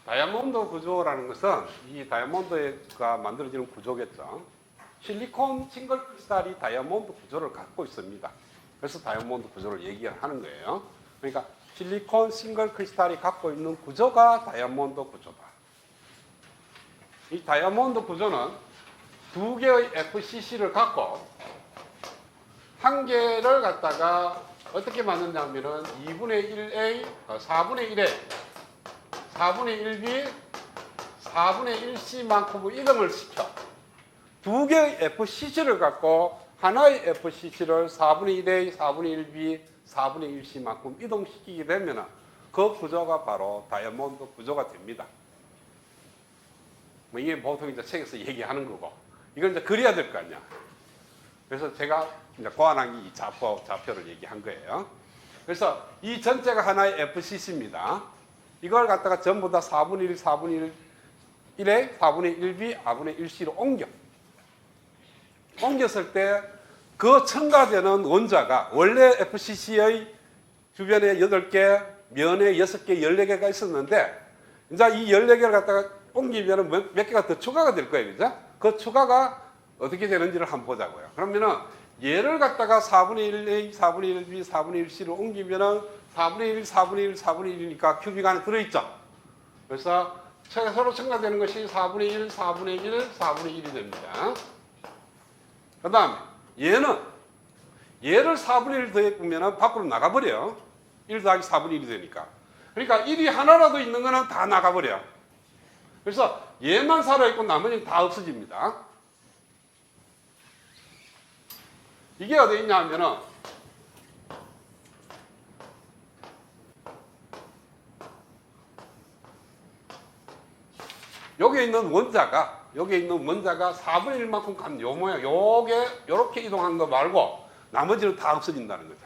다이아몬드 구조라는 것은 이 다이아몬드가 만들어지는 구조겠죠. 실리콘 싱글 크리스탈이 다이아몬드 구조를 갖고 있습니다. 그래서 다이아몬드 구조를 얘기하는 거예요. 그러니까 실리콘 싱글 크리스탈이 갖고 있는 구조가 다이아몬드 구조다. 이 다이아몬드 구조는 두 개의 FCC를 갖고 한 개를 갖다가 어떻게 만드냐면은 2분의 1A, 4분의 1A, 4분의 1B, 4분의 1C만큼의 이동을 시켜 두 개의 FCC를 갖고 하나의 FCC를 4분의 1A, 4분의 1B, 4분의 1C만큼 이동시키게 되면 그 구조가 바로 다이아몬드 구조가 됩니다. 뭐 이게 보통 이제 책에서 얘기하는 거고, 이걸 이제 그려야 될 거 아니야. 그래서 제가 이제 고안한 이 좌표를 얘기한 거예요. 그래서 이 전체가 하나의 FCC입니다. 이걸 갖다가 전부 다 4분의 1, 4분의 1에 4분의 1B, 4분의 1C로 옮겼을 때 그 첨가되는 원자가 원래 FCC의 주변에 8개, 면에 6개, 14개가 있었는데 이제 이 14개를 갖다가 옮기면 몇 개가 더 추가가 될 거예요. 그죠? 그 추가가 어떻게 되는지를 한번 보자고요. 그러면은 얘를 갖다가 4분의 1A, 4분의 1B, 4분의 1C로 옮기면은 4분의 1, 4분의 1, 4분의 1이니까 큐빅 안에 들어있죠. 그래서 서로 첨가되는 것이 4분의 1, 4분의 1, 4분의 1이 됩니다. 그 다음에 얘를 4분의 1 더해보면 밖으로 나가버려. 1 더하기 4분의 1이 되니까. 그러니까 1이 하나라도 있는 거는 다 나가버려. 그래서 얘만 살아있고 나머지는 다 없어집니다. 이게 어디 있냐 하면은 여기에 있는 원자가 4분의 1만큼 간 요 모양, 요렇게 이동한 거 말고 나머지는 다 없어진다는 거죠.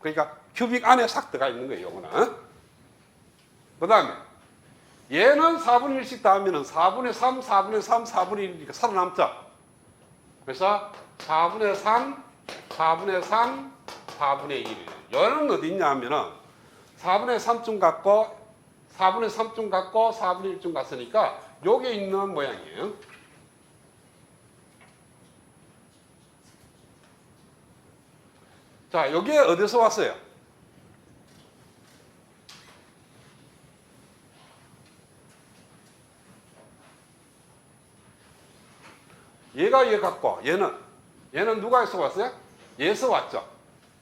그러니까 큐빅 안에 싹 들어가 있는 거예요, 요거는. 그 다음에 얘는 4분의 1씩 더하면 4분의 3, 4분의 3, 4분의 1이니까 살아남죠. 그래서 4분의 3, 4분의 3, 4분의 1. 얘는 어디 있냐 하면은 4분의 3쯤 갖고 4분의 3쯤 갖고 4분의 1쯤 갔으니까 여기에 있는 모양이에요. 자, 여기에 어디서 왔어요? 얘가 얘 갖고 얘는 누가에서 왔어요? 얘에서 왔죠.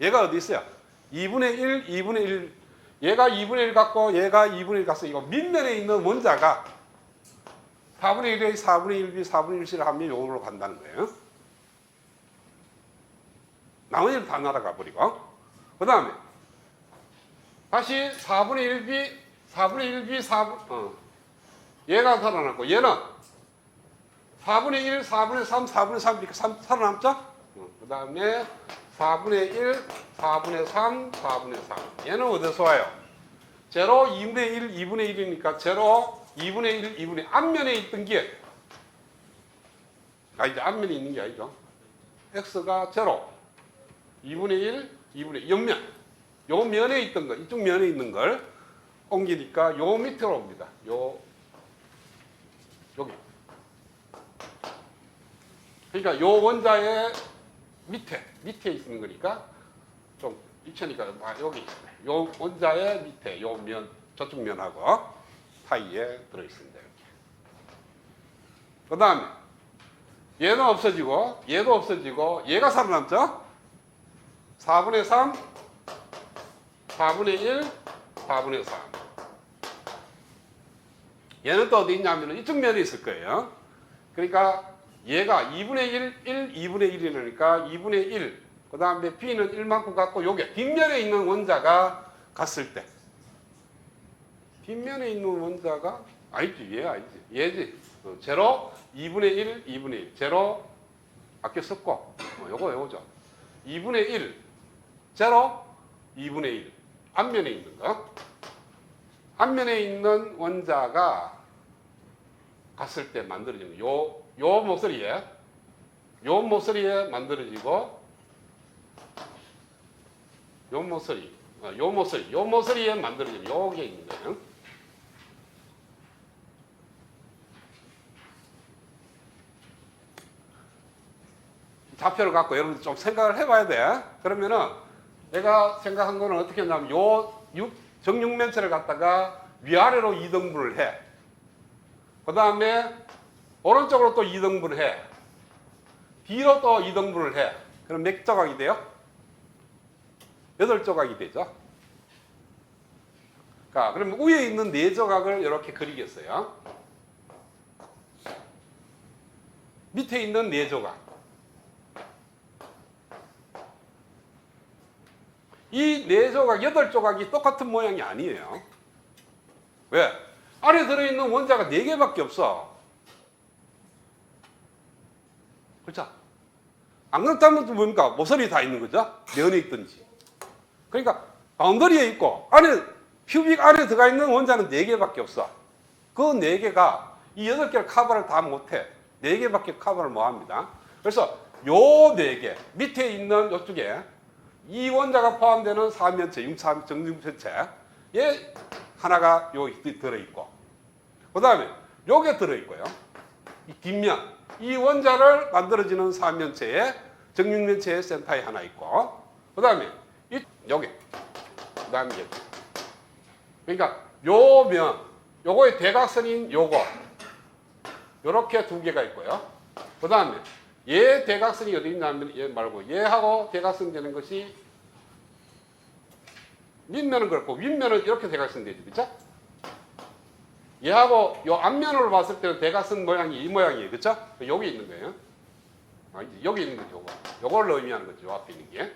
얘가 어디 있어요? 2분의 1, 2분의 1. 얘가 2분의 1 갖고 얘가 2분의 1 갖고 이거 밑면에 있는 원자가 4분의 1에 4분의 1B, 4분의 1C를 하면 요걸로 간다는 거예요. 나머지는 다 날아가 버리고. 그 다음에 다시 4분의 1B, 4분의 1B, 얘가 살아남고 얘는 4분의 1, 4분의 3, 4분의 3 이렇게 살아남죠? 그 다음에 4분의 1, 4분의 3, 4분의 3. 얘는 어디서 와요? 제로, 2분의 1, 2분의 1이니까 제로, 2분의 1, 2분의 1. 앞면에 있던 게 이제 앞면에 있는 게 아니죠. x가 제로, 2분의 1, 2분의 1. 옆면. 요 면에 있던 거, 이쪽 면에 있는 걸 옮기니까 요 밑으로 옵니다. 여기. 그러니까 요 원자의 밑에 있는 거니까 좀 입체니까 여기 있습니다. 요 원자의 밑에 요 면, 저쪽 면하고 사이에 들어있습니다. 이렇게. 그 다음에 얘는 없어지고 얘도 없어지고 얘가 살아남죠? 4분의 3, 4분의 1, 4분의 3. 얘는 또 어디 있냐면 이쪽 면에 있을 거예요. 그러니까 얘가 2분의 1, 2분의 1이니까 2분의 1. 그 다음에 B는 1만큼 갖고 요게 뒷면에 있는 원자가 갔을 때. 뒷면에 있는 원자가 아니지, 얘 아니지. 얘지. 제로, 2분의 1, 2분의 1. 제로, 아껴 썼고. 요거죠. 2분의 1. 제로, 2분의 1. 앞면에 있는 거. 앞면에 있는 원자가 갔을 때 만들어지는 요 모서리에 만들어지고 요 모서리 요 모서리에 만들어진 요게 있는 거예요. 좌표를 갖고 여러분들 좀 생각을 해봐야 돼. 그러면은 내가 생각한 거는 어떻게 했냐면 정육면체를 갖다가 위아래로 2등분을 해. 그 다음에 오른쪽으로 또 2등분을 해. 뒤로 또 2등분을 해. 그럼 몇 조각이 돼요? 8조각이 되죠. 자, 그럼 위에 있는 4조각을 이렇게 그리겠어요. 밑에 있는 4조각. 이 4조각, 8조각이 똑같은 모양이 아니에요. 왜? 안에 들어있는 원자가 4개밖에 없어. 그렇죠? 안 그렇다면 뭡니까? 모서리 다 있는 거죠? 면에 있든지. 그러니까 바운더리에 있고 큐빅 안에 들어가 있는 원자는 4개밖에 없어. 그 4개가 이 8개를 커버를 다 못해. 4개밖에 커버를 못합니다. 그래서 요 4개 밑에 있는 요쪽에 이 원자가 포함되는 사면체, 정육면체에 하나가 여기 들어있고, 그 다음에 요게 들어있고요. 이 뒷면, 이 원자를 만들어지는 사면체에 정육면체의 센터에 하나 있고, 그 다음에 여기, 그 다음에 여기. 그러니까 요 면, 요거의 대각선인 요거, 요렇게 2개가 있고요. 그 다음에 얘 대각선이 어디 있냐면 얘 말고 얘하고 대각선 되는 것이 밑면은 그렇고 윗면은 이렇게 대각선 되죠. 그렇죠? 얘하고 요 앞면으로 봤을 때는 대각선 모양이 이 모양이에요. 그렇죠? 여기 있는 거예요. 여기 있는 거죠. 요걸 의미하는 거죠. 요 앞에 있는 게.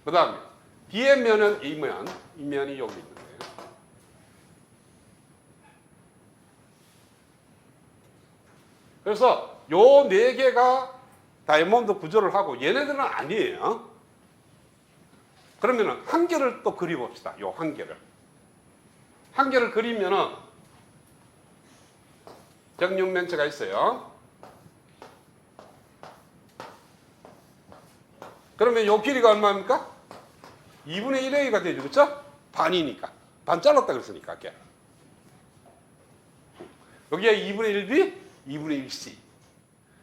그 다음에 뒤에 면은 이 면이 여기 있는 거예요. 그래서 요 4개가 다이아몬드 구조를 하고 얘네들은 아니에요. 그러면은 한 개를 또 그려봅시다. 요 한 개를. 한 개를 그리면은 정육면체가 있어요. 그러면 요 길이가 얼마입니까? 2분의 1A가 되죠. 그렇죠? 반이니까. 반 잘랐다 그랬으니까. 여기에 2분의 1B, 2분의 1C.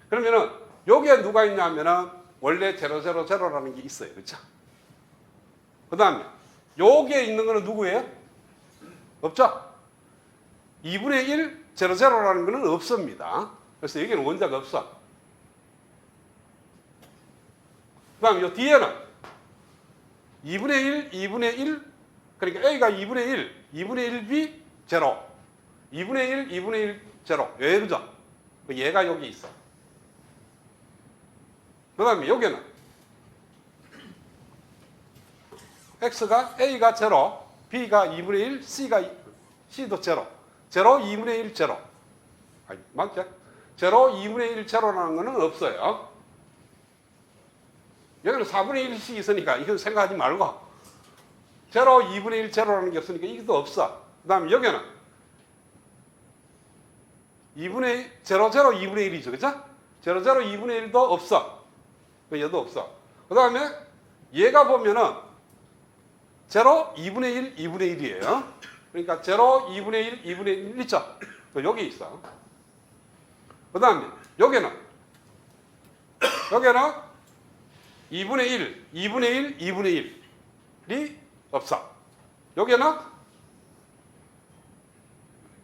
그러면은 여기에 누가 있냐면은 원래 000라는 게 있어요. 그렇죠? 그 다음에 여기에 있는 거는 누구예요? 없죠? 2분의 1, 00라는 거는 없습니다. 그래서 여기는 원자가 없어. 그 다음에 요 뒤에는 2분의 1, 2분의 1, 그러니까 A가 2분의 1, 2분의 1B, 0. 2분의 1, 2분의 1, 0. 얘죠? 얘가 여기 있어. 그 다음에 여기는 X가 A가 0, B가 2분의 1, C도 0. 0, 2분의 1, 0. 맞죠? 0, 2분의 1, 0라는 거는 없어요. 여기는 4분의 1씩 있으니까 이건 생각하지 말고 0, 2분의 1, 0라는 게 없으니까 이것도 없어. 그 다음에 여기는 2분의 0, 0, 2분의 1이죠. 그죠? 0, 0, 2분의 1도 없어. 얘도 없어. 그 다음에 얘가 보면은 0, 2분의 1, 2분의 1이에요. 그러니까 0, 2분의 1, 2분의 1 있죠? 여기 있어. 그 다음에 여기는 2분의 1, 2분의 1, 2분의 1이 없어. 여기는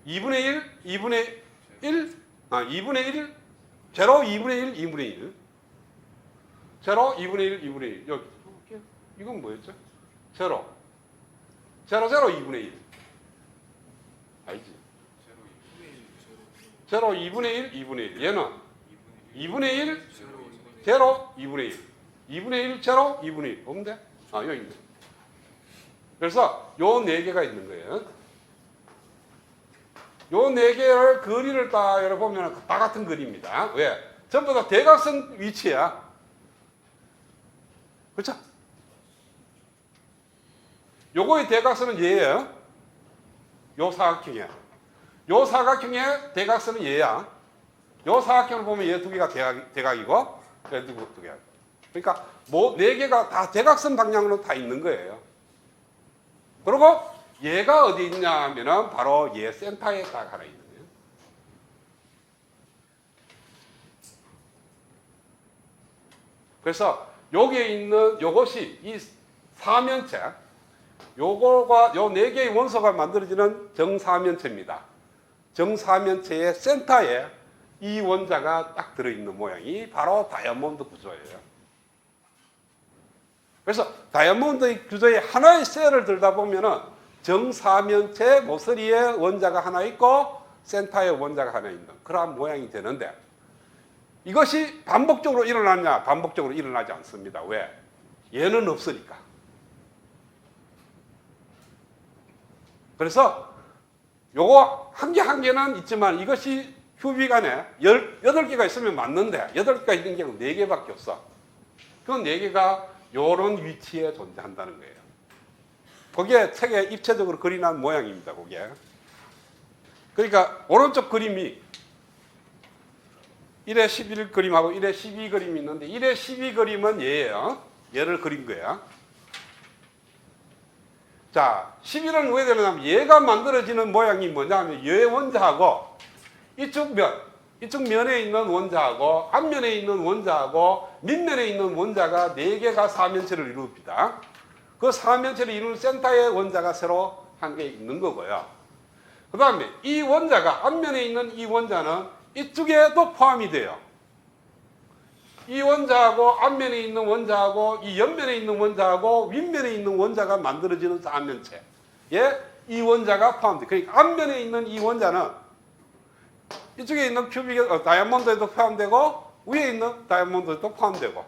2분의 1, 2분의 1, 2분의 1, 0, 2분의 1, 2분의 1. 0, 2분의 1, 2분의 1. 여기. 이건 뭐였죠? 0. 0, 0, 2분의 1. 알지? 0, 2분의 1, 2분의 1. 얘는 2분의 1, 0, 2분의 1. 2분의 1, 0, 2분의 1. 없는데? 여기 있네. 그래서 요 4개가 있는 거예요. 요 4개를 거리를 딱 열어보면 다 같은 거리입니다. 왜? 전부 다 대각선 위치야. 그렇죠? 요거의 대각선은 얘예요. 요 사각형이야. 요 사각형의 대각선은 얘야. 요 사각형을 보면 얘 2개가 대각이고 얘 2개가. 그러니까 뭐 4개가 다 대각선 방향으로 다 있는 거예요. 그리고 얘가 어디 있냐 하면은 바로 얘 센터에 딱 하나 있는 거예요. 그래서 여기에 있는 요것이 이 사면체, 요거가 요 네 개의 원소가 만들어지는 정사면체입니다. 정사면체의 센터에 이 원자가 딱 들어있는 모양이 바로 다이아몬드 구조예요. 그래서 다이아몬드 구조의 하나의 셀을 들다 보면은 정사면체 모서리에 원자가 하나 있고 센터에 원자가 하나 있는 그러한 모양이 되는데, 이것이 반복적으로 일어나냐? 반복적으로 일어나지 않습니다. 왜? 얘는 없으니까. 그래서 요거 한 개 한 개는 있지만 이것이 큐빅 안에 18개가 있으면 맞는데 8개가 있는 경우 4개밖에 없어. 그 4개가 요런 위치에 존재한다는 거예요. 그게 책에 입체적으로 그려놓은 모양입니다. 그게. 그러니까 오른쪽 그림이 1에 11 그림하고 1에 12 그림이 있는데 1에 12 그림은 얘예요. 얘를 그린 거야. 자, 11은 왜 되냐면 얘가 만들어지는 모양이 뭐냐면 얘 원자하고 이쪽 면에 있는 원자하고 앞면에 있는 원자하고 밑면에 있는 원자가 4개가 사면체를 이룹니다. 그 사면체를 이루는 센터에 원자가 새로 한 개 있는 거고요. 그 다음에 이 원자가 앞면에 있는 이 원자는 이쪽에도 포함이 돼요. 이 원자하고 앞면에 있는 원자하고 이 옆면에 있는 원자하고 윗면에 있는 원자가 만들어지는 사면체에 이 원자가 포함돼요. 그러니까 앞면에 있는 이 원자는 이쪽에 있는 큐빅 다이아몬드에도 포함되고 위에 있는 다이아몬드에도 포함되고,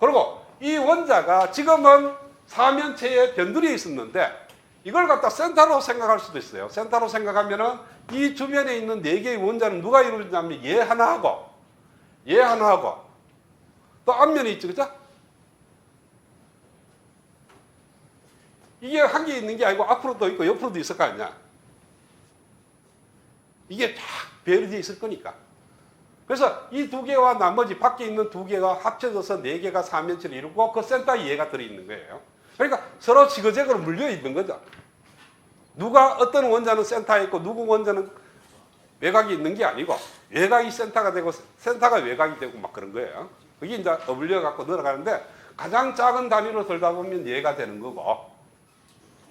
그리고 이 원자가 지금은 사면체에 변두리에 있었는데 이걸 갖다 센터로 생각할 수도 있어요. 센터로 생각하면은 이 주변에 있는 4개의 원자는 누가 이루어지냐면 얘 하나하고 얘 하나하고 또 앞면에 있죠. 그죠? 이게 한 개 있는 게 아니고 앞으로도 있고 옆으로도 있을 거 아니야. 이게 쫙 배열되어 있을 거니까. 그래서 이 2개와 나머지 밖에 있는 2개가 합쳐져서 4개가 사면체를 이루고 그 센터에 얘가 들어있는 거예요. 그러니까 서로 지그재그로 물려 있는 거죠. 누가 어떤 원자는 센터에 있고 누구 원자는 외곽이 있는 게 아니고 외곽이 센터가 되고 센터가 외곽이 되고 막 그런 거예요. 그게 이제 어울려 갖고 늘어가는데 가장 작은 단위로 들다 보면 얘가 되는 거고,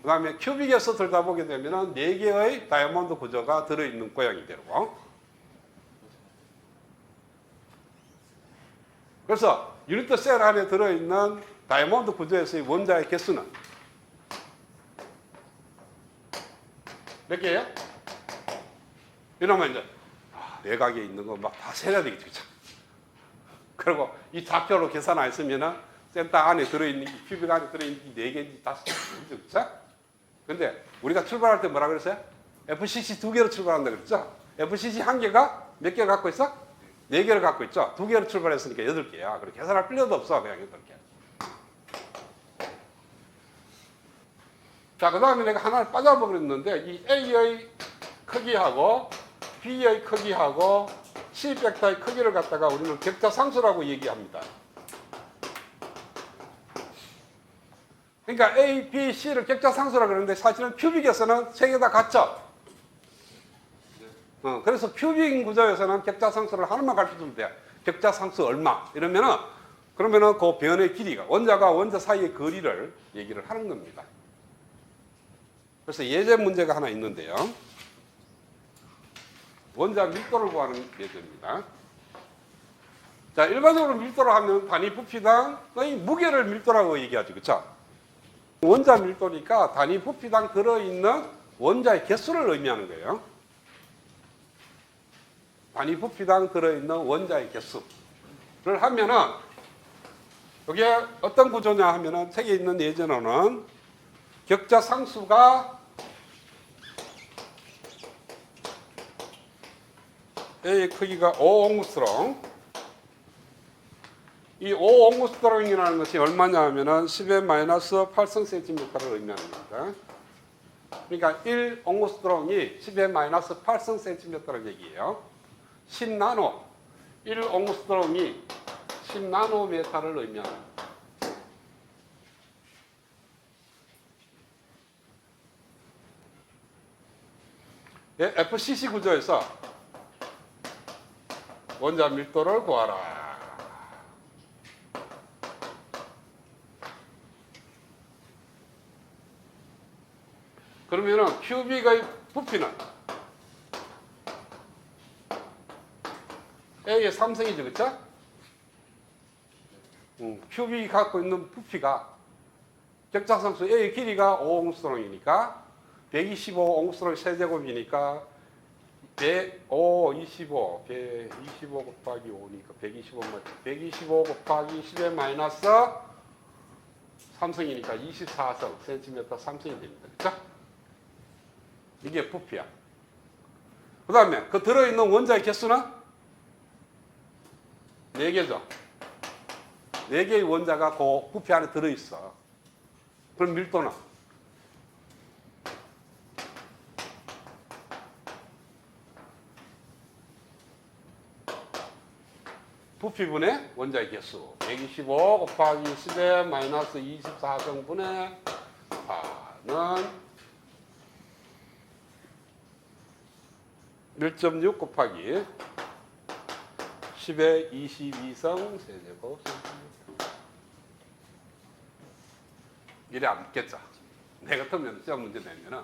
그 다음에 큐빅에서 들다 보게 되면 4개의 다이아몬드 구조가 들어있는 모양이 되고, 그래서 유니트 셀 안에 들어있는 다이아몬드 구조에서의 원자의 개수는 몇 개예요? 이러면 이제 외곽에 있는 거 막 다 세야 되겠죠. 그쵸? 그리고 이 좌표로 계산 안 했으면은 센터 안에 들어있는 큐빅 안에 들어있는 4개인지 5개인지 그렇죠? 근데 우리가 출발할 때 뭐라 그랬어요? FCC 2개로 출발한다 그랬죠? FCC 1개가 몇 개를 갖고 있어? 4개를 갖고 있죠? 2개로 출발했으니까 8개야. 그렇게 계산할 필요도 없어. 그냥 8개. 자, 그 다음에 내가 하나를 빠져버렸는데 이 A의 크기하고 B의 크기하고 C 벡터의 크기를 갖다가 우리는 격자상수라고 얘기합니다. 그러니까 A, B, C를 격자상수라고 그러는데 사실은 큐빅에서는 3개 다 같죠? 그래서 큐빅 구조에서는 격자상수를 하나만 가르쳐주면 돼요. 격자상수 얼마? 이러면은, 그러면은 그 변의 길이가, 원자가 원자 사이의 거리를 얘기를 하는 겁니다. 그래서 예제 문제가 하나 있는데요. 원자 밀도를 구하는 예제입니다. 자, 일반적으로 밀도로 하면 단위 부피당의 무게를 밀도라고 얘기하죠. 그쵸? 원자 밀도니까 단위 부피당 들어있는 원자의 개수를 의미하는 거예요. 단위 부피당 들어있는 원자의 개수를 하면은, 이게 어떤 구조냐 하면은, 책에 있는 예제로는 격자상수가 A의 크기가 5옹스트롱, 이 5옹스트롱이라는 것이 얼마냐 하면은 10의 마이너스 8승cm를 의미하는 겁니다. 그러니까 1옹스트롱이 10의 마이너스 8승cm라는 얘기예요. 10나노, 1옹스트롱이 10나노미터를 의미합니다. FCC 구조에서 원자 밀도를 구하라. 그러면은 큐빅의 부피는 A의 3승이죠, 그쵸? 큐빅이 갖고 있는 부피가 격자상수 A의 길이가 5옹스트롱이니까 125옹스트롱 세제곱이니까 125 곱하기 5니까 125 곱하기 10의 마이너스 3승이니까 24성 센티미터 3승이 됩니다. 그쵸? 이게 부피야. 그 다음에 그 들어있는 원자의 개수는 4개죠. 4개의 원자가 그 부피 안에 들어있어. 그럼 밀도는? 부피분의 원자의 개수 125 곱하기 10의 마이너스 24성분의 4는 1.6 곱하기 10의 22성 세제곱 센티미터. 이래 안 묻겠죠. 내 같으면 시험 문제 내면은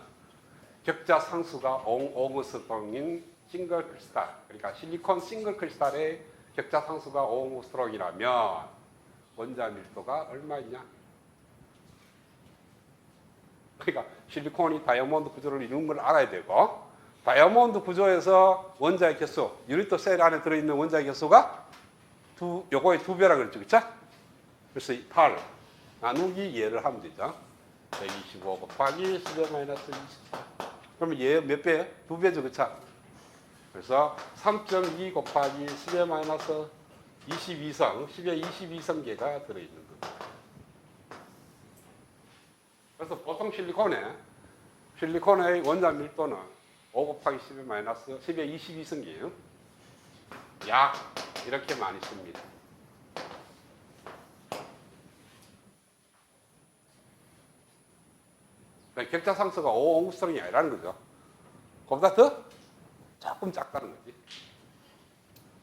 격자 상수가 옹스트롱인 싱글 크리스탈, 그러니까 실리콘 싱글 크리스탈의 격자 상수가 5옹스트롱이라면 원자 밀도가 얼마이냐? 그러니까 실리콘이 다이아몬드 구조를 이루는 걸 알아야 되고, 다이아몬드 구조에서 원자의 개수, 유니트 셀 안에 들어있는 원자의 개수가 요거의 2배라 그랬죠, 그쵸? 그래서 8 나누기 얘를 하면 되죠. 125 곱하기 10의 마이너스 24. 그러면 얘 몇 배? 2배죠, 그쵸? 그래서 3.2 곱하기 10의 마이너스 22성, 10의 22성계가 들어있는 겁니다. 그래서 보통 실리콘의 원자 밀도는 5 곱하기 10의 마이너스 10의 22성계예요. 약 이렇게 많이 씁니다. 격자 상수가 5옹스트롱이 아니라는 거죠. 그보다 더 조금 작다는 거지.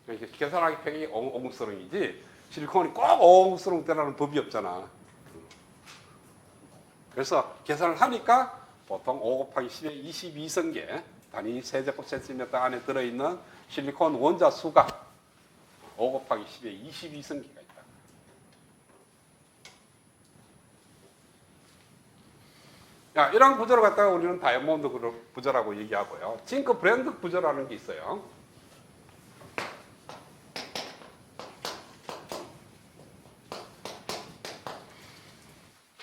그러니까 계산하기 편이 5옹스트롱이지 실리콘이 꼭 5옹스트롱 되라는 법이 없잖아. 그래서 계산을 하니까 보통 5 곱하기 10의 22성계 단위 세제곱 센티미터 안에 들어있는 실리콘 원자 수가 5 곱하기 10의 22성계가 있다. 야, 이런 구조를 갖다가 우리는 다이아몬드 구조라고 얘기하고요. 징크 브랜드 구조라는 게 있어요.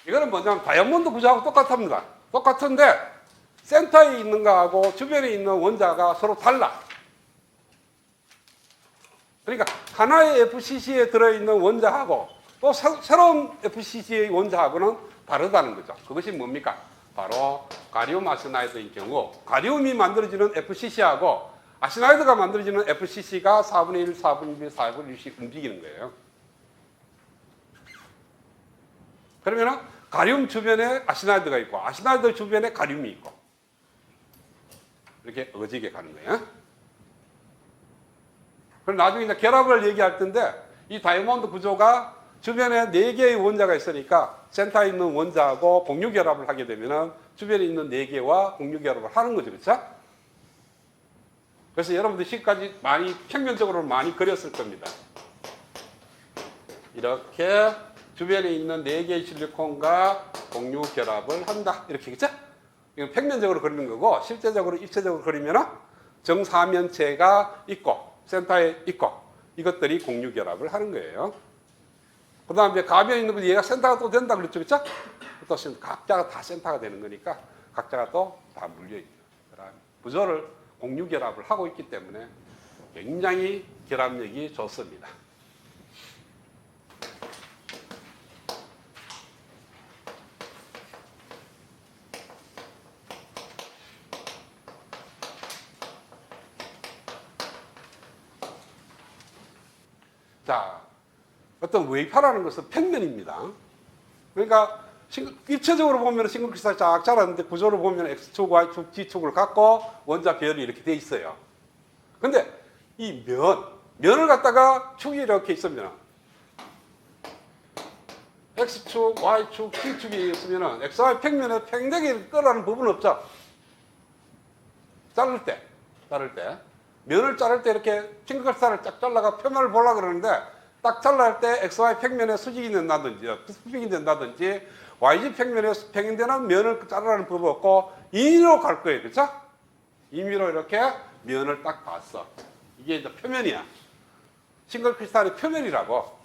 이거는 뭐냐면 다이아몬드 구조하고 똑같습니다. 똑같은데 센터에 있는 거하고 주변에 있는 원자가 서로 달라. 그러니까 하나의 FCC에 들어있는 원자하고 또 새로운 FCC의 원자하고는 다르다는 거죠. 그것이 뭡니까? 바로 가리움 아시나이드인 경우 가리움이 만들어지는 FCC하고 아시나이드가 만들어지는 FCC가 4분의 1, 4분의 2, 4분의 1씩 움직이는 거예요. 그러면 가리움 주변에 아시나이드가 있고 아시나이드 주변에 가리움이 있고 이렇게 어지게 가는 거예요. 그럼 나중에 이제 결합을 얘기할 텐데 이 다이아몬드 구조가 주변에 4개의 원자가 있으니까 센터에 있는 원자하고 공유 결합을 하게 되면 주변에 있는 4개와 공유 결합을 하는 거죠. 그렇죠? 그래서 여러분들 지금까지 많이 평면적으로 많이 그렸을 겁니다. 이렇게 주변에 있는 4개의 실리콘과 공유 결합을 한다. 이렇게 그렇죠? 이건 평면적으로 그리는 거고 실제적으로 입체적으로 그리면 정사면체가 있고 센터에 있고 이것들이 공유 결합을 하는 거예요. 그 다음에 가변에 있는 거 얘가 센터가 또 된다 그랬죠, 그렇죠? 또 각자가 다 센터가 되는 거니까 각자가 또 다 물려있죠. 구조를 공유 결합을 하고 있기 때문에 굉장히 결합력이 좋습니다. 자, 어떤 웨이파라는 것은 평면입니다. 그러니까 입체적으로 보면 싱글 크리스탈이 쫙 자랐는데 구조를 보면 X축, Y축, G축을 갖고 원자 배열이 이렇게 돼 있어요. 근데 이 면을 갖다가 축이 이렇게 있으면 X축, Y축, T축이 있으면 XY 평면에 평행되게 끄라는 부분은 없죠. 자를 때 면을 자를 때 이렇게 싱글크리스탈을 쫙 잘라가 표면을 보려고 그러는데 딱 잘라할 때 XY 평면에 수직이 된다든지 수직이 된다든지 YG 평면에 평행되는 면을 자르라는 법이 없고 임의로 갈 거예요. 그렇죠? 임의로 이렇게 면을 딱 봤어. 이게 이제 표면이야. 싱글크리스탈의 표면이라고.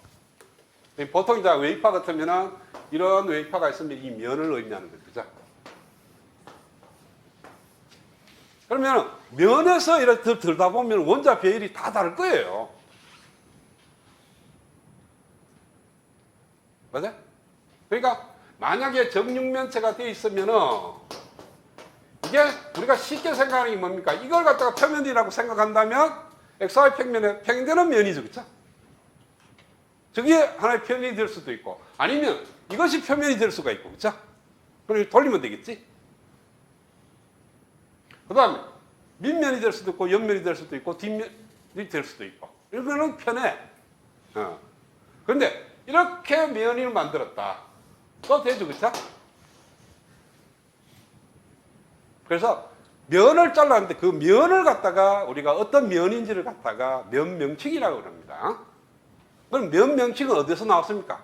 보통 이제 웨이파 같으면은 이런 웨이파가 있으면 이 면을 의미하는 거죠. 그죠? 그러면 면에서 이렇게 들다 보면 원자 배열이 다 다를 거예요. 맞아요? 그러니까 만약에 정육면체가 되어 있으면은 이게 우리가 쉽게 생각하는 게 뭡니까? 이걸 갖다가 표면이라고 생각한다면 XY 평면에 평행되는 면이죠. 그렇죠? 저게 하나의 표면이 될 수도 있고 아니면 이것이 표면이 될 수가 있고 그렇죠? 그럼 돌리면 되겠지? 그 다음에 밑면이 될 수도 있고 옆면이 될 수도 있고 뒷면이 될 수도 있고 이거는 편해. 그런데 이렇게 면을 만들었다. 또 되죠. 그렇죠? 그래서 면을 잘랐는데 그 면을 갖다가 우리가 어떤 면인지를 갖다가 면 명칭이라고 그럽니다. 그럼 면 명칭은 어디서 나왔습니까?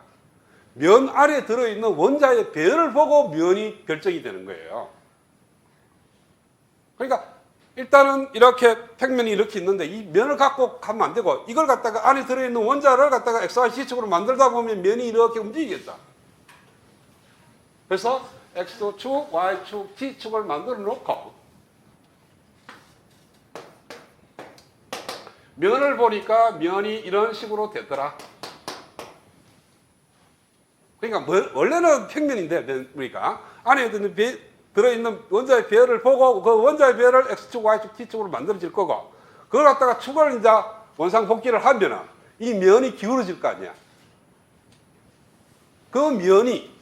면 아래에 들어있는 원자의 배열을 보고 면이 결정이 되는 거예요. 그러니까 일단은 이렇게 평면이 이렇게 있는데 이 면을 갖고 가면 안 되고 이걸 갖다가 안에 들어있는 원자를 갖다가 XY C축으로 만들다 보면 면이 이렇게 움직이겠죠. 그래서 X축, Y축, T축을 만들어 놓고 면을 보니까 면이 이런 식으로 되더라. 그러니까 원래는 평면인데 우리가 안에 들어있는 원자의 배열을 보고 그 원자의 배열을 X축, Y축, T축으로 만들어질 거고 그걸 갖다가 축을 이제 원상복귀를 하면은 이 면이 기울어질 거 아니야. 그 면이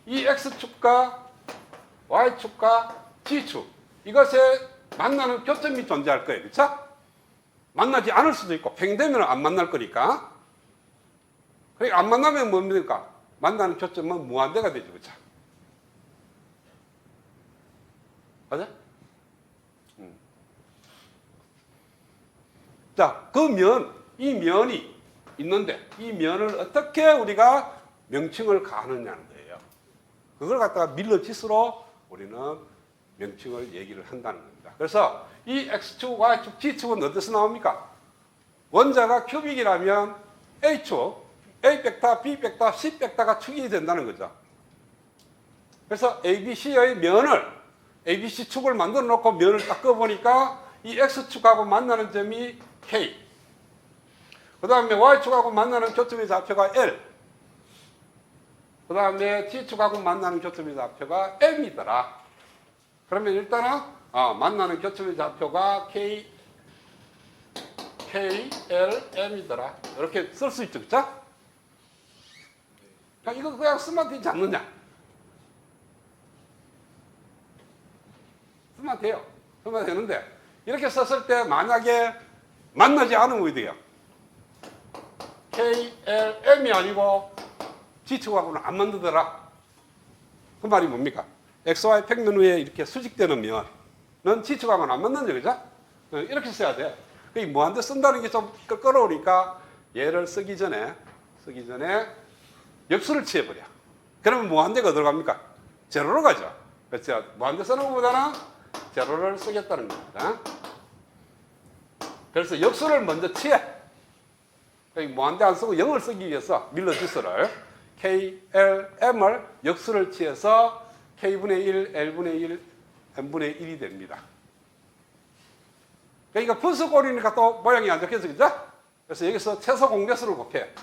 이 X축과 Y축과 T축 이것에 만나는 교점이 존재할 거예요. 그렇죠? 만나지 않을 수도 있고 평행되면 안 만날 거니까. 그러니까 안 만나면 뭡니까? 만나는 교점은 무한대가 되죠. 그렇죠? 맞아? 자, 그 이 면이 있는데 이 면을 어떻게 우리가 명칭을 가느냐는 거예요. 그걸 갖다가 밀러지수로 우리는 명칭을 얘기를 한다는 겁니다. 그래서 이 X축, Y축, T축은 어디서 나옵니까? 원자가 큐빅이라면 A축, A 벡터, B 벡터, C 벡터가 축이 된다는 거죠. 그래서 ABC의 면을 ABC 축을 만들어 놓고 면을 딱 꺼보니까 이 X축하고 만나는 점이 K. 그 다음에 Y축하고 만나는 교점의 좌표가 L. 그 다음에 T축하고 만나는 교점의 좌표가 M이더라. 그러면 일단은 만나는 교점의 좌표가 K, L, M이더라. 이렇게 쓸 수 있죠. 그쵸? 이거 그냥 쓰면 되지 않느냐? 쓰면 돼요. 쓰면 되는데 이렇게 썼을 때 만약에 만나지 않으면 어떻게 돼요? K, L, M이 아니고 G축하고는 안 만들더라. 그 말이 뭡니까? XY 평면 위에 이렇게 수직되는 면은 G축하고는 안 맞는죠. 그죠? 이렇게 써야 돼. 무한대 쓴다는 게 좀 껄끄러우니까 얘를 쓰기 전에 역수를 취해버려. 그러면 무한대가 어디로 갑니까? 제로로 가죠. 그렇죠? 무한대 쓰는 것보다는 제로를 쓰겠다는 겁니다. 그래서 역수를 먼저 취해. 무한대 안 쓰고 0을 쓰기 위해서 밀러지수를 K, L, M을 역수를 취해서 K분의 1, L분의 1, M분의 1이 됩니다. 그러니까 분수꼴이니까 또 모양이 안 좋겠죠. 그죠? 그래서 여기서 최소 공배수를 곱해.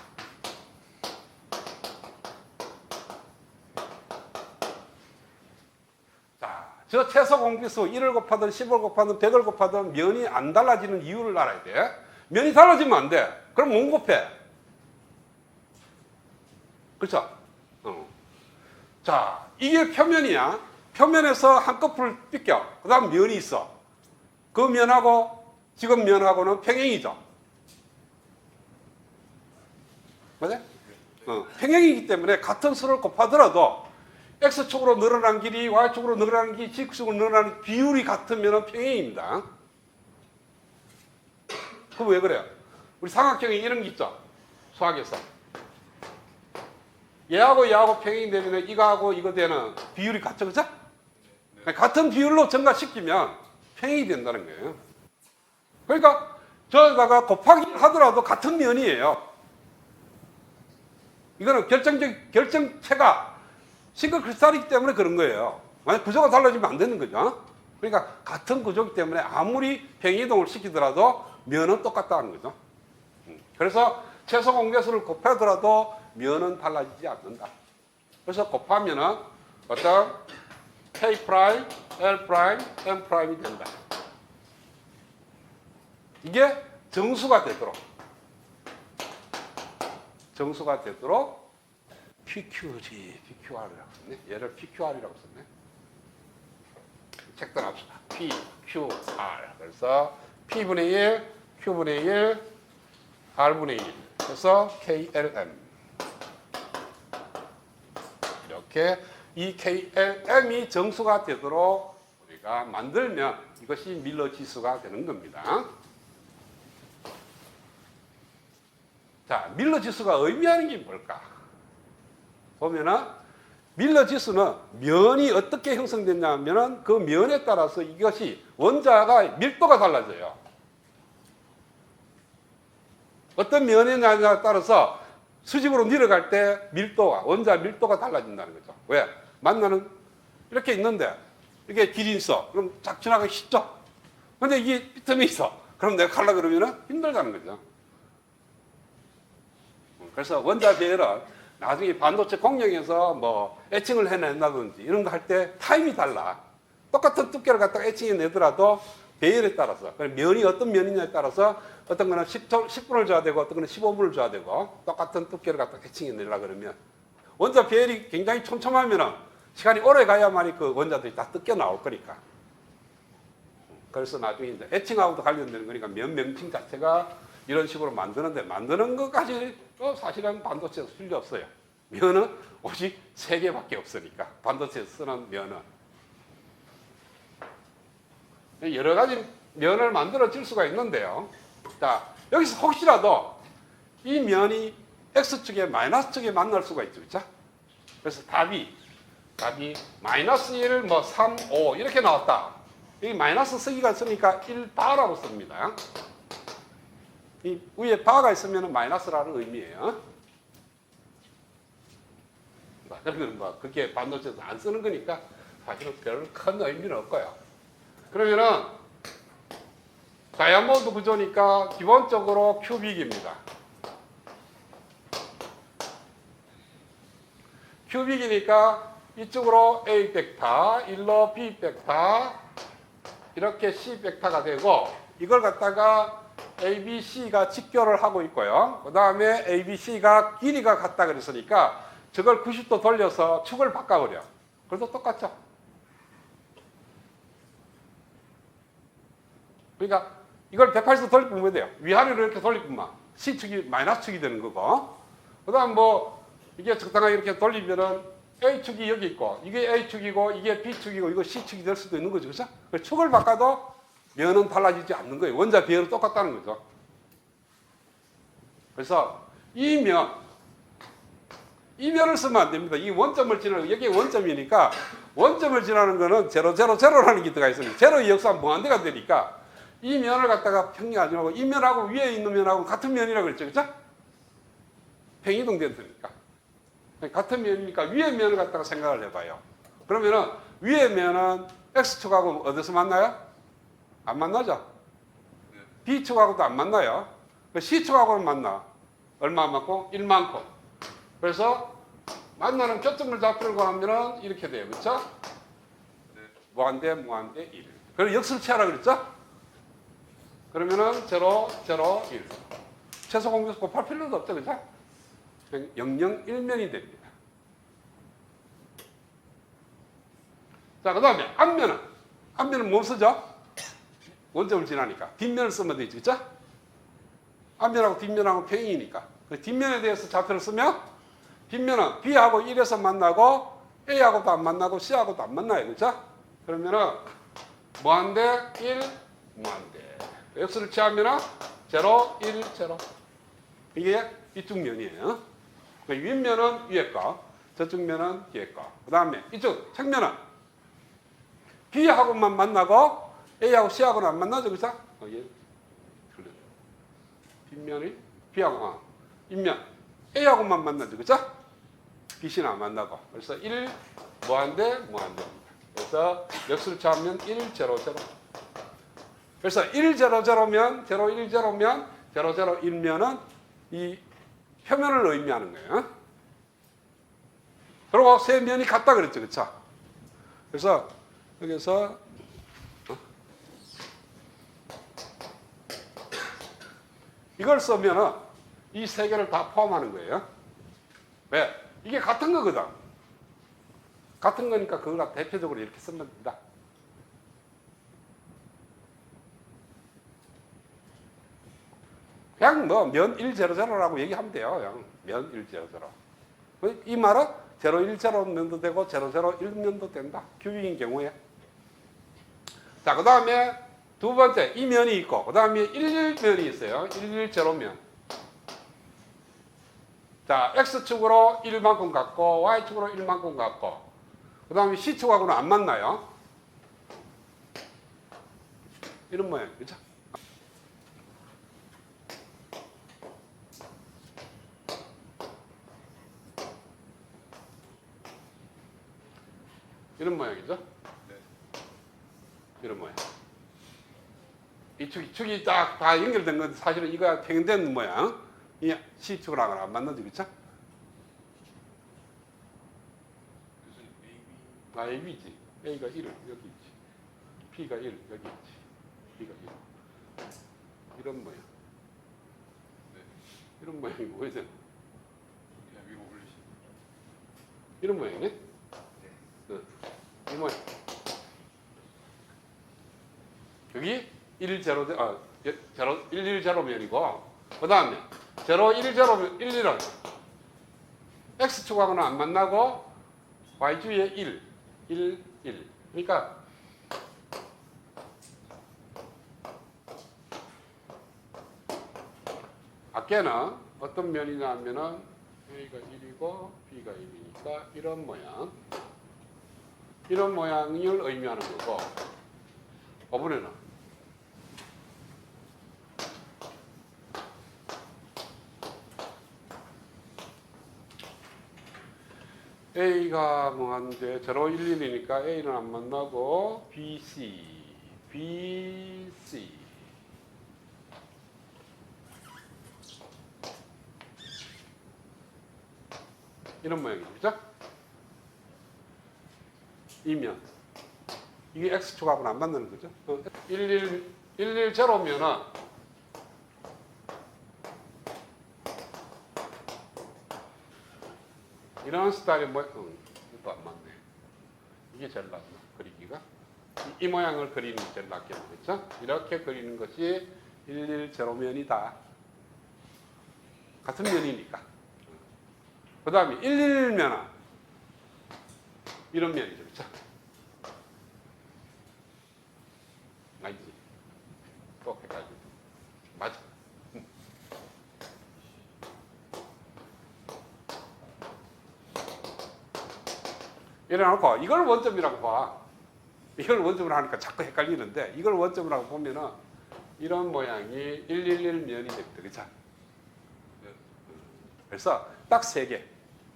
자, 저 최소 공배수 1을 곱하든 10을 곱하든 100을 곱하든 면이 안 달라지는 이유를 알아야 돼. 면이 달라지면 안 돼. 그럼 못 곱해. 그렇죠? 자, 이게 표면이야. 표면에서 한꺼풀 삐껴. 그 다음 면이 있어. 그 면하고 지금 면하고는 평행이죠. 맞아요? 평행이기 때문에 같은 수를 곱하더라도 X축으로 늘어난 길이 Y축으로 늘어나는 길이 Z축으로 늘어나는 비율이 같으면 평행입니다. 그럼 왜 그래요? 우리 삼각형에 이런 게 있죠. 수학에서. 얘하고 평행이 되면 이거하고 이거 되는 비율이 같죠. 그죠? 같은 비율로 증가시키면 평행이 된다는 거예요. 그러니까 저에다가 곱하기 하더라도 같은 면이에요. 이거는 결정체가 싱글 크리스탈이기 때문에 그런 거예요. 만약 구조가 달라지면 안 되는 거죠. 그러니까 같은 구조이기 때문에 아무리 평행이동을 시키더라도 면은 똑같다는 거죠. 그래서 최소 공개수를 곱하더라도 면은 달라지지 않는다. 그래서 곱하면은 어떤 K 프라임, L 프라임, M 프라임이 된다. 이게 정수가 되도록 PQG, PQR이라고 썼네. 얘를 PQR이라고 썼네. 책단합시다. PQR. 그래서 P분의 1, Q분의 1, R분의 1. 그래서 KLM. 이렇게 이 KLM이 정수가 되도록 우리가 만들면 이것이 밀러 지수가 되는 겁니다. 자, 밀러 지수가 의미하는 게 뭘까? 보면은 밀러 지수는 면이 어떻게 형성됐냐 하면은 그 면에 따라서 이것이 원자가 밀도가 달라져요. 어떤 면이냐에 따라서 수직으로 내려갈 때 밀도가, 원자 밀도가 달라진다는 거죠. 왜? 만나는 이렇게 있는데 이게 길이 있어. 그럼 쫙 지나가기 쉽죠? 근데 이게 삐뚤이 있어. 그럼 내가 가려고 그러면은 힘들다는 거죠. 그래서 원자 배열은 나중에 반도체 공정에서 뭐 애칭을 해낸다든지 이런 거 할 때 타임이 달라. 똑같은 두께를 갖다가 애칭해 내더라도 배열에 따라서, 면이 어떤 면이냐에 따라서 어떤 거는 10분을 줘야 되고 어떤 거는 15분을 줘야 되고 똑같은 두께를 갖다가 애칭해 내려고 그러면 원자 배열이 굉장히 촘촘하면 시간이 오래 가야만이 그 원자들이 다 뜯겨 나올 거니까. 그래서 나중에 이제 애칭하고도 관련되는 거니까 면 명칭 자체가 이런 식으로 만드는 것까지 사실은 반도체에서 필요 없어요. 면은 오직 3개밖에 없으니까 반도체에서 쓰는 면은 여러 가지 면을 만들어질 수가 있는데요. 자, 여기서 혹시라도 이 면이 X축에 마이너스축에 만날 수가 있죠. 그렇죠? 그래서 답이 마이너스 1, 뭐 3, 5 이렇게 나왔다. 이 마이너스 쓰기가 있으니까 1바라고 씁니다. 이 위에 바가 있으면 마이너스라는 의미예요. 그러면 뭐 그렇게 반도체에서 안 쓰는 거니까 사실은 별 큰 의미는 없고요. 그러면은 다이아몬드 구조니까 기본적으로 큐빅입니다. 큐빅이니까 이쪽으로 A 벡터, 일로 B 벡터, 이렇게 C 벡터가 되고 이걸 갖다가 ABC가 직교를 하고 있고요. 그 다음에 ABC가 길이가 같다 그랬으니까 저걸 90도 돌려서 축을 바꿔버려. 그래도 똑같죠. 그러니까 이걸 180도 돌리면 돼요. 위아래로 이렇게 돌리면 C축이 마이너스축이 되는 거고 그 다음 뭐 이게 적당하게 이렇게 돌리면은 A축이 여기 있고 이게 A축이고 이게 B축이고 이거 C축이 될 수도 있는 거죠. 그렇죠? 축을 바꿔도 면은 달라지지 않는 거예요. 원자 비율은 똑같다는 거죠. 그래서 이 면을 쓰면 안 됩니다. 이 원점을 지나는 여기 원점이니까 원점을 지나는 거는 0, 0, 0라는 게 들어가 있으니까 제로의 역수하면 무한대가 되니까 이 면을 갖다가 평행하지 말고 이 면하고 위에 있는 면하고 같은 면이라고 그랬죠. 그렇죠? 평이동 된다니까. 같은 면이니까 위에 면을 갖다가 생각을 해봐요. 그러면은 위에 면은 X축하고 어디서 만나요? 안 만나죠? B축하고도 안 만나요. C축하고는 만나. 얼마 만큼? 1만큼. 그래서 만나는 교점을 잡으려고 하면은 이렇게 돼요. 그렇죠? 무한대, 무한대 1. 그리고 역술체하라 그랬죠? 그러면은 0, 0, 1. 최소 공개수 곱할 필요도 없죠. 그죠? 0, 0, 1면이 됩니다. 자, 그 다음에 앞면은 뭐 쓰죠? 원점을 지나니까 뒷면을 쓰면 되지, 그쵸? 앞면하고 뒷면하고 평행이니까 그 뒷면에 대해서 좌표를 쓰면 뒷면은 B하고 1에서 만나고 A하고도 안 만나고 C하고도 안 만나요, 그쵸? 그러면은 무한대 1 무한대 X를 취하면은 0 1 0 이게 이쪽 면이에요. 그 윗면은 위에 거, 저쪽 면은 뒤에 거. 그 다음에 이쪽 측면은 B하고만 만나고 A하고 C하고는 안 만나죠, 그죠? 예. 뒷면이 B하고, 윗면 A하고만 만나죠, 그죠? B, C는 안 만나고. 그래서 1 무한대, 무한대입니다. 그래서 역수를 취하면 1, 0, 0. 그래서 1, 0, 0면, 0, 1, 0면, 0, 0, 1면은 이 표면을 의미하는 거예요. 그리고 세 면이 같다 그랬죠, 그쵸? 그래서 여기서 이걸 쓰면은 이 세 개를 다 포함하는 거예요. 왜? 이게 같은 거거든. 같은 거니까 그걸 대표적으로 이렇게 쓰면 됩니다. 그냥 뭐 면 100라고 얘기하면 돼요. 그냥 면 100. 이 말은 010면도 되고 001면도 된다. 큐빅인 경우에. 자, 그 다음에 두 번째 이 면이 있고 그 다음에 11면이 있어요. 11제로면. 자, X축으로 1만큼 갖고 Y축으로 1만큼 갖고 그 다음에 C축하고는 안 만나요. 이런 모양, 그죠? 이런 모양이죠? 네. 이런 모양. 이 축이 딱 다 연결된 건 사실은 이거 평행된 모양. 이 C축하고는 안 맞는지, 그쵸? 아, AB지. A가 1을 여기 있지. B가 1 여기 있지. B가 1. 이런 모양. 네. 이런 모양이 뭐예요? 위로 올리시. 이런 모양이네? 네. 이 모양. 여기 110면이고 그 다음에 010면 11은 X축하고는 안 만나고 Y주에 1 그러니까 아까는 어떤 면이냐 하면은 A가 1이고 B가 1이니까 이런 모양을 의미하는 거고 이번에는 A가 뭐한데 0, 1, 1이니까 A는 안 만나고 BC 이런 모양이죠, 그죠? 이면 이게 X축하고는 안 맞는 거죠. 110면은 이런 스타일의 모양, 이것도 안 맞네. 이게 제일 낫나, 그리기가? 이 모양을 그리는 게 제일 낫겠죠, 그렇죠? 이렇게 그리는 것이 110면이다. 같은 면이니까. 그 다음에 111면은 이런 면이죠, 그렇죠? 아니지. 또 헷갈리죠. 맞아. 이래놓고 이걸 원점이라고 봐. 이걸 원점으로 하니까 자꾸 헷갈리는데 이걸 원점이라고 보면은 이런 모양이 111면이 됩니다. 그렇죠? 그래서 딱 세 개.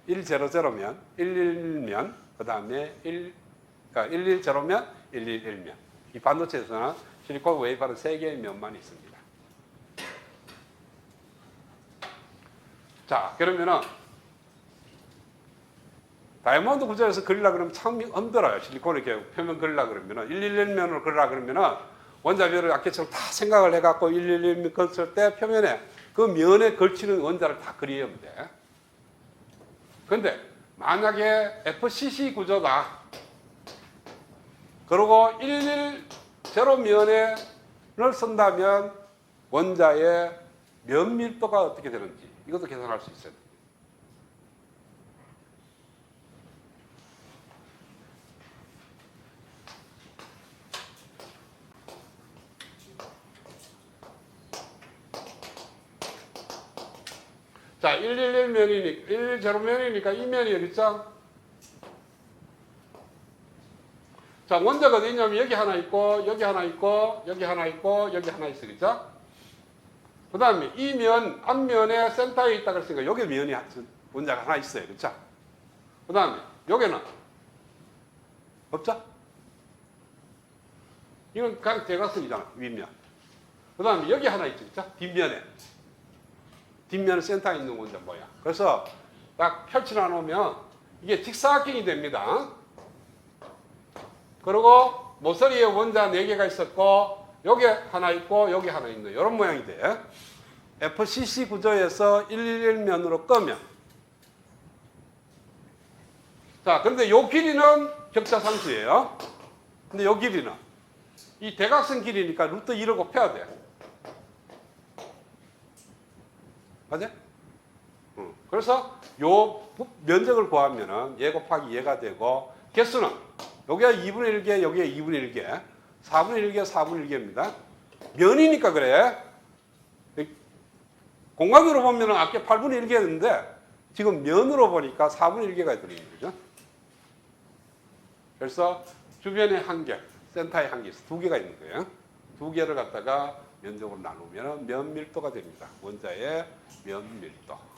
100면, 111면, 그 다음에 110면, 111면. 이 반도체에서는 실리콘 웨이퍼는 세 개의 면만 있습니다. 자, 그러면은 다이아몬드 구조에서 그리려고 그러면 참 힘들어요. 실리콘 이렇게 표면 그리려고 그러면은 111면으로 그리려고 그러면은 원자별을 아까처럼 다 생각을 해갖고 111면 그렸을 때 표면에 그 면에 걸치는 원자를 다 그려야 돼. 근데 만약에 FCC 구조다. 그리고 110면을 쓴다면 원자의 면 밀도가 어떻게 되는지 이것도 계산할 수 있어요. 자, 110면이니까 이 면이 여기 있죠? 자, 원자가 어디 있냐면 여기 하나 있고, 여기 하나 있고, 여기 하나 있고, 여기 하나 있어. 그죠? 그 다음에 이 면, 앞면에 센터에 있다 그랬으니까 여기 면이 원자가 하나 있어요. 그죠? 그 다음에 여기는 없죠? 이건 그냥 대각선이잖아. 윗면. 그 다음에 여기 하나 있죠. 그죠? 뒷면에. 뒷면에 센터에 있는 원자 뭐야? 그래서 딱 펼쳐 놓으면 이게 직사각형이 됩니다. 그리고 모서리에 원자 4개가 있었고 여기 하나 있고 여기 하나 있는 이런 모양이 돼. FCC 구조에서 111면으로 끄면 자, 그런데 요 길이는 격자상수예요. 근데 요 길이는 이 대각선 길이니까 루트 2를 곱해야 돼. 맞아? 그래서 요 면적을 구하면은 얘 곱하기 얘가 되고 개수는 여기가 2분의 1개, 여기가 2분의 1개, 4분의 1개, 4분의 1개입니다. 면이니까 그래. 공간으로 보면은 아까 8분의 1개였는데 지금 면으로 보니까 4분의 1개가 들어있는 거죠. 그래서 주변에 한 개, 센터에 한 개, 2개가 있는 거예요. 2개를 갖다가 면적으로 나누면 면 밀도가 됩니다. 원자의 면 밀도.